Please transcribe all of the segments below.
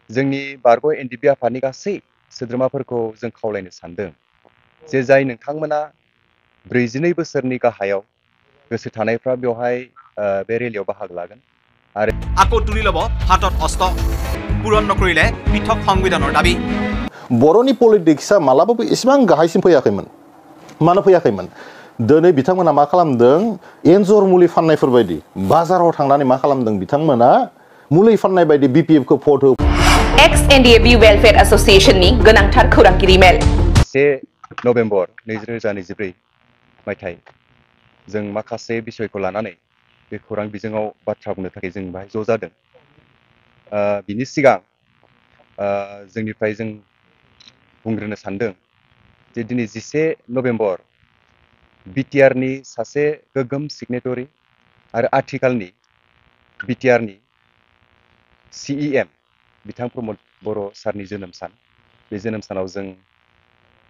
जोंनि बारग' एनडिपि आफादनि गासै सोद्रोमाफोरखौ जों खावलायनो सानदों जे जाय नोंथांमोना 42 बोसोरनि गाहायाव गोसो थानायफ्रा बेवहाय बे रेलियाव बाहागो लागोन आरो আকৌ তুলি ল'ব হাতত অস্ত্ৰ পূৰণ নকৰিলে পৃথক সংবিধানৰ দাবী बर'नि पलिटिक्सआ मालाबाबो इसेबां गाहायसिम फैयाखैमोन मानो फैयाखैमोन दिनै बिथांमोना मा खालामदों एन्जर मुलि फाननायफोर बायदि बाजाराव थांनानै मा खालामदों बिथांमोना मुलि फाननाय बायदि बिपिएफखौ भट हो एक्स-एनडिएबि वेलफेयार एसोसिएशननि गोनांथार खौरांगिरि मेल 1 नभेम्बर 2024 मायथाइ जों माखासे बिसयखौ लानानै बे खौरां बिजोङाव बाथ्रा बुंनो थाखाय जों बाहाय ज' जादों बिनि सिगां जोंनिफ्राय जों बुंग्रोनो सानदों जे दिनै 11 नभेम्बर बिटिआरनि सासे गोग्गोम सिगनेटरि आरो आथिखालनि बिटिआरनि सिइएम बिथां प्रमद बर' सारनि जोनोम सान बे जोनोम सानाव जों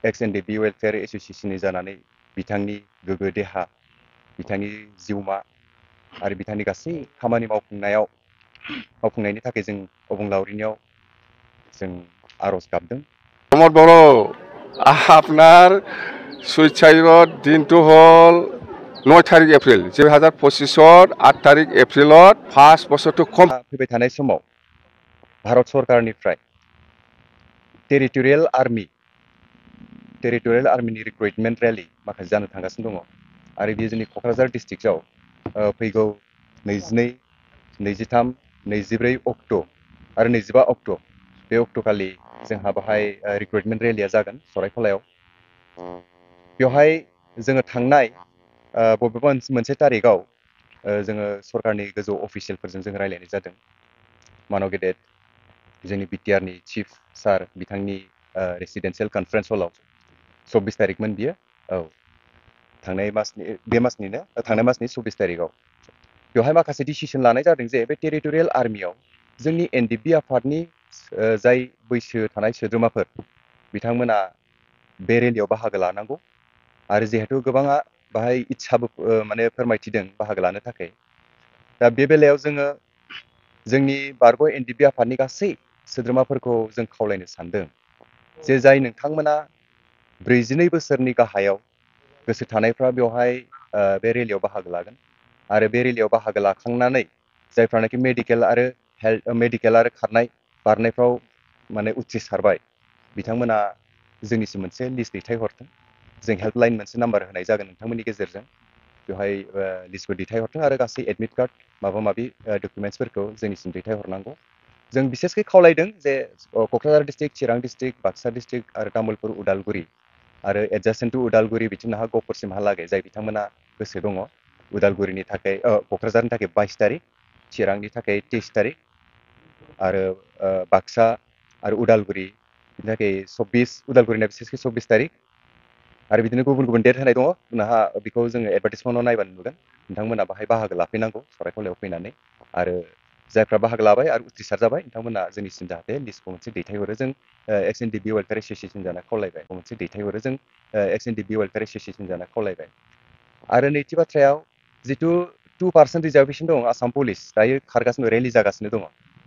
एक्स-एनडिपि वेलफेयार एसोसिएशननि जानानै बिथांनि गोग्गो देहा बिथांनि जिउमा आरो बिथांनि गासै खामानि मावफुंनायनि थाखाय जों अबंलावरिनियाव जों आर'ज गाबदों प्रमद बर' আপনার সুইসাইডর দিনটো হল 9 তারিখ এপ্রিল 2025 8 তারিখ এপ্রিলত 5 বছরটো কম फैबाय थानाय समाव भारत सरकारनिफ्राय टेरिटरियेल आर्मिनि रिक्रुइटमेन्ट रेलि माखासे जानो थांगासिनो दङ आरो बेयो जोंनि क'क्राझार डिस्ट्रिक्टआव फैगौ 22, 23, 24 अक्ट' आरो 25 अक्ट' बे अक्ट'खालि जोंहा बाहाय रिक्रुइटमेन्ट रेलिया जागोन सरायखलायाव बेवहाय जोङो थांनाय बबेबा मोनसे तारिखआव जोङो सरकारनि गोजौ अफिसियेलफोरजों जों रायलायनाय जादों मानव गेदेर जोंनि बिटिआरनि चिफ सार बिथांनि रेसिडेन्सियेल कनफारेन्स हलाव 24 तारिखमोन बियो औ थांनाय मासनि 24 तारिखआव बेवहाय माखासे डिसिसन लानाय जादों जे बे टेरिटरियेल आर्मियाव जोंनि एनडिपि आफादनि जाय बैसो थानाय सोद्रोमाफोर बिथांमोना बे रेलियाव बाहागो लानांगौ आरो जिहेतु गोबाङा बाहाय इच्छाबो माने फोरमायथिदों बाहागो लानो थाखाय दा बे बेलायाव जोङो जोंनि बारग' एनडिपि आफादनि गासै सोद्रोमाफोरखौ जों खावलायनो सानदों जे जाय नोंथांमोना 42 बोसोरनि गाहायाव गोसो थानायफ्रा बेवहाय बे रेलियाव बाहागो लागोन आरो बे रेलियाव बाहागो लाखांनानै जायफ्रानाखि मेडिकेल आरो खारनाय बारनायफ्राव माने उथ्रिसारबाय बिथांमोना जोंनिसिम मोनसे लिस्ट दैथायहरथों जों हेल्पलाइन मोनसे नाम्बार होनाय जागोन नोंथांमोननि गेजेरजों बेवहाय लिस्टखौ दैथायहरथों आरो गासै एडमिट कार्ड माबा माबि डकुमेन्ट्सफोरखौ जोंनिसिम दैथायहरनांगौ जों बिसेसकै खावलायदों जे क'क्राझार डिस्ट्रिक्ट चिरां डिस्ट्रिक्ट बाक्सा डिस्ट्रिक्ट आरो तामुलपुर उदालगुरि आरो एडजासेन्ट टु उदालगुरि बिथिंहा गहपुरसिमहालागै जाय बिथांमोना गोसो दङ उदालगुरिनि थाखाय क'क्राझारनि थाखाय 22 तारिख चिरांनि थाखाय 23 तारिख आरो बाक्सा आरो उदालगुरि बिनि थाखाय 24 उदालगुरिना बिसेसकै 24 तारिख आरो बिदिनो गुबुन गुबुन डेट होनाय दङ उनावहा बेखौ जोङो एडभार्टाइजमेन्टआव नायबानो नुगोन नोंथांमोना बाहाय बाहागो लाफैनांगौ सरायखलायाव फैनानै आरो जायफ्रा बाहागो लाबाय आरो उथ्रिसार जाबाय नोंथांमोना जोंनिसिम जाहाथे लिस्टखौ मोनसे दैथायहरो जों एक्स-एनडिपि वेलफेयार एसोसिएशन जाना खावलायबाय मोनसे दैथायहरो जों एक्स-एनडिपि वेलफेयार एसोसिएशन जाना खावलायबाय आरो नैथि बाथ्रायाव जिथु 2% रिजार्भेसन दं आसाम पुलिस दायो खारगासिनो रेलि जागासिनो दङ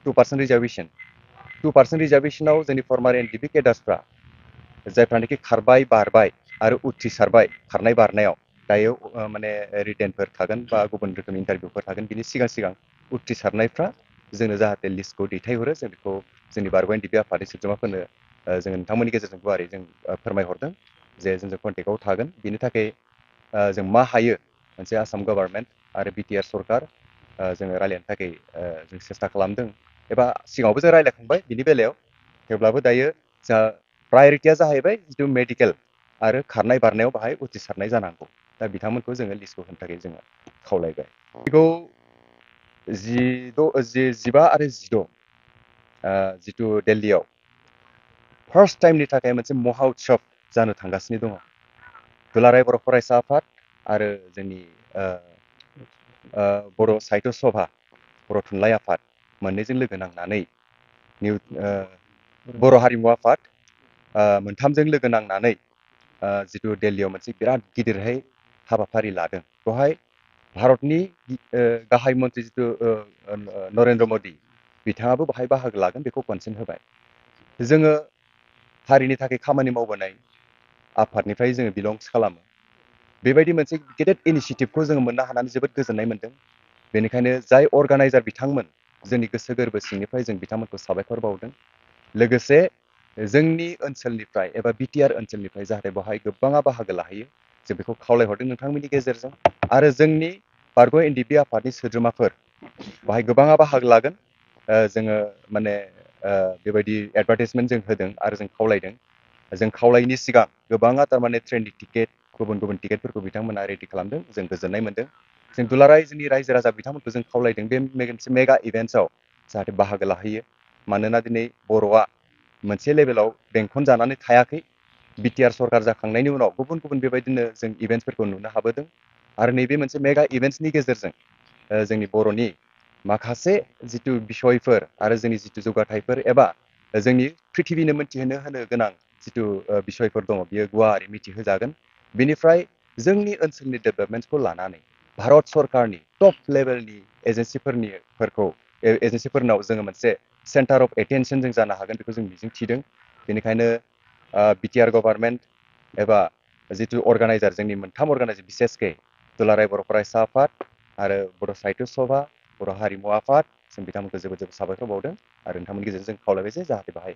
2% रिजार्भेसनाव जोंनि फर्मार एनडिपि केडार्सफ्रा जायफ्रानाखि खारबाय बारबाय आरो उथ्रिसारबाय खारनाय बारनायाव दायो माने रिटेनफोर थागोन बा गुबुन रोखोमनि इन्टारभिउफोर थागोन बिनि सिगां उथ्रिसारनायफ्रा जोंनो जाहाथे लिस्टखौ दैथायहरो जों बेखौ जोंनि बारग' एनडिपि आफादनि सोद्रोमाफोरनो जों नोंथांमोननि गेजेरजों गुवारै जों फोरमायहरदों जे जोंजों कन्टेक्टआव थागोन बिनि थाखाय जों मा हायो मोनसे आसाम गभर्नमेन्ट आरो बिटिआर सरकार जोङो रायलायनो थाखाय जों सेस्था खालामदों एबा सिगाङावबो जों रायलायखांबाय बिनि बेलायाव थेवब्लाबो दायो जोंहा प्रायरिटिया जाहैबाय जिथु मेडिकेल आरो खारनाय बारनायाव बाहाय उथ्रिसारनाय जानांगौ दा बिथांमोनखौ जोङो लिस्टखौ होनो थाखाय जोङो खावलायबाय बेखौ 15 आरो 16 जिथु दिल्लीयाव फार्स्ट टाइमनि थाखाय मोनसे महा उत्सव जानो थांगासिनो दङ दुलाराय बर' फरायसा आफाद आरो जोंनि बर' साहित्य सभा बर' थुनलाइ आफाद मोननैजों लोगो नांनानै बर' हारिमु आफाद मोनथामजों लोगो नांनानै जिथु दिल्लीयाव मोनसे बिराद गिदिरहाय हाबाफारि लादों बेवहाय भारतनि गाहाय मन्त्रि जिथु नरेन्द्र मदि बिथाङाबो बाहाय बाहागो लागोन बेखौ कनसेन्ट होबाय। जोङो हारिनि थाखाय खामानि मावबोनाय आफादनिफ्राय जोङो बिलंस खालामो। बेबायदि मोनसे गेदेर इनिसियेटिभखौ जोङो मोननो हानानै जोबोद गोजोननाय मोन्दों। बेनिखायनो जाय अर्गानाइजार बिथांमोन जोंनि गोसो गोरबो सिंनिफ्राय जों बिथांमोनखौ साबायखर बावदों। लोगोसे जोंनि ओनसोलनिफ्राय एबा बिटिआर ओनसोलनिफ्राय जाहाथे बेवहाय गोबाङा बाहागो लाहैयो जों बेखौ खावलायहरदों नोंथांमोननि गेजेरजों। आरो जोंनि बारग' एनडिपि आफादनि सोद्रोमाफोर बाहाय गोबाङा बाहागो लागोन। जोङो माने बेबायदि एडभार्टाइजमेन्ट जों होदों आरो जों खावलायदों। जों खावलायैनि सिगां गोबाङा थारमाने ट्रेननि टिकेट गुबुन गुबुन टिकेटफोरखौ बिथांमोना रेडि खालामदों। जों गोजोननाय मोन्दों। जों दुलाराय जोंनि रायजो राजा बिथांमोनखौ जों खावलायदों बे मोनसे मेगा इभेन्ट्सआव जाहाथे बाहागो लाहैयो। मानोना दिनै बर'आ मोनसे लेभेलाव बेंखन जानानै थायाखै। बिटिआर सरकार जाखांनायनि उनाव गुबुन गुबुन बेबायदिनो जों इभेन्ट्सफोरखौ नुनो हाबोदों। आरो नैबे मोनसे मेगा इभेन्ट्सनि गेजेरजों जोंनि बर'नि माखासे जिथु बिसयफोर आरो जोंनि जिथु जौगाथायफोर एबा जोंनि प्रिथिबिनो मोनथिहोनो होनो गोनां जिथु बिसयफोर दङ बियो गुवारै मिथिहोजागोन। बेनिफ्राय जोंनि ओनसोलनि डेभेलपमेन्टखौ लानानै भारत सरकारनि टप लेभेलनि एजेन्सिफोरनाव जोङो मोनसे सेन्टार अफ एटेनसन जों जानो हागोन बेखौ जों मिजिं थिदों। बेनिखायनो बिटिआर गभार्नमेन्ट एबा जिथु अर्गानाइजार जोंनि मोनथाम अर्गानाइजार बिसेसके दुलाराय बर' फरायसा आफाद आरो बर' साहित्य सभा बर' हारिमु आफाद जों बिथांमोनखौ जोबोद जोबोद साबायखर बावदों। आरो नोंथांमोननि गेजेरजों जों खावलायबाय जे जाहाथे बाहाय